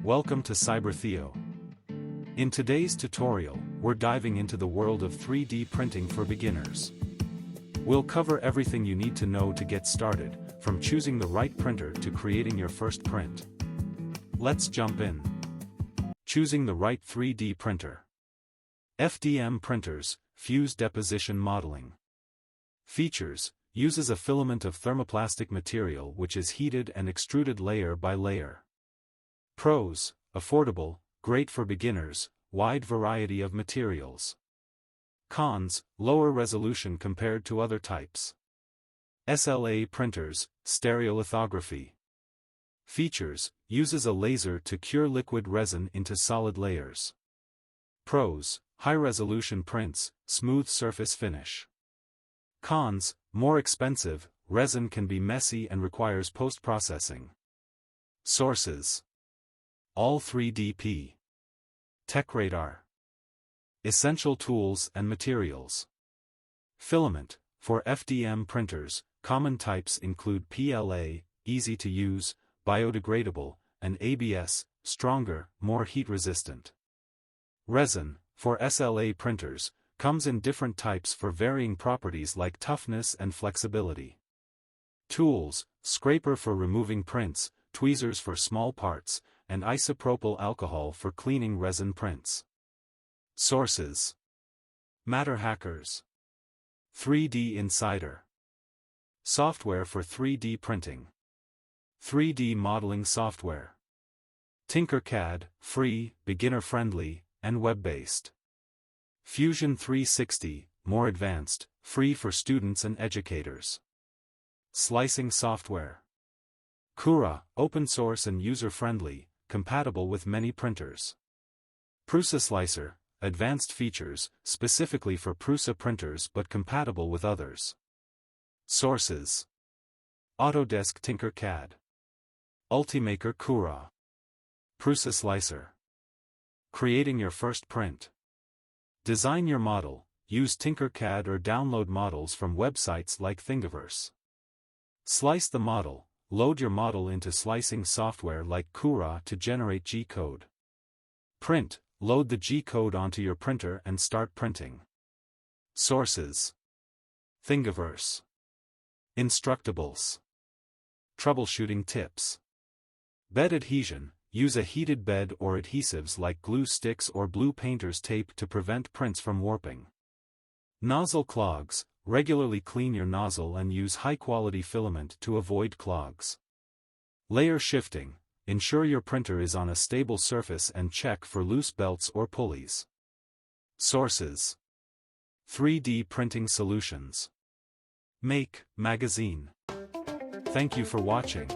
Welcome to Cyber-Theo. In today's tutorial, we're diving into the world of 3D printing for beginners. We'll cover everything you need to know to get started, from choosing the right printer to creating your first print. Let's jump in. Choosing the right 3D printer. FDM printers, fuse deposition modeling. Features: uses a filament of thermoplastic material which is heated and extruded layer by layer. Pros: affordable, great for beginners, wide variety of materials. Cons: lower resolution compared to other types. SLA printers, stereolithography. Features: uses a laser to cure liquid resin into solid layers. Pros: high-resolution prints, smooth surface finish. Cons: more expensive, resin can be messy and requires post-processing. Sources: All3DP, TechRadar. Essential tools and materials. Filament: for FDM printers, common types include PLA, easy to use, biodegradable, and ABS, stronger, more heat-resistant. Resin: for SLA printers, comes in different types for varying properties like toughness and flexibility. Tools: scraper for removing prints, tweezers for small parts, and isopropyl alcohol for cleaning resin prints. Sources: MatterHackers, 3D Insider. Software for 3D printing. 3D modeling software. Tinkercad, free, beginner-friendly, and web-based. Fusion 360, more advanced, free for students and educators. Slicing software. Cura, open source and user-friendly, compatible with many printers. PrusaSlicer, advanced features, specifically for Prusa printers but compatible with others. Sources: Autodesk Tinkercad, Ultimaker Cura, PrusaSlicer. Creating your first print. Design your model, use Tinkercad or download models from websites like Thingiverse. Slice the model, load your model into slicing software like Cura to generate G-code. Print, load the G-code onto your printer and start printing. Sources: Thingiverse. Instructables. Troubleshooting tips. Bed adhesion: use a heated bed or adhesives like glue sticks or blue painter's tape to prevent prints from warping. Nozzle clogs: regularly clean your nozzle and use high-quality filament to avoid clogs. Layer shifting: ensure your printer is on a stable surface and check for loose belts or pulleys. Sources: 3D printing solutions. Make magazine. Thank you for watching.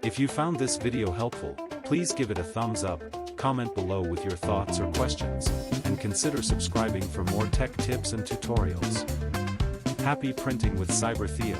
If you found this video helpful, please give it a thumbs up, comment below with your thoughts or questions, and consider subscribing for more tech tips and tutorials. Happy printing with Cyber-Theo.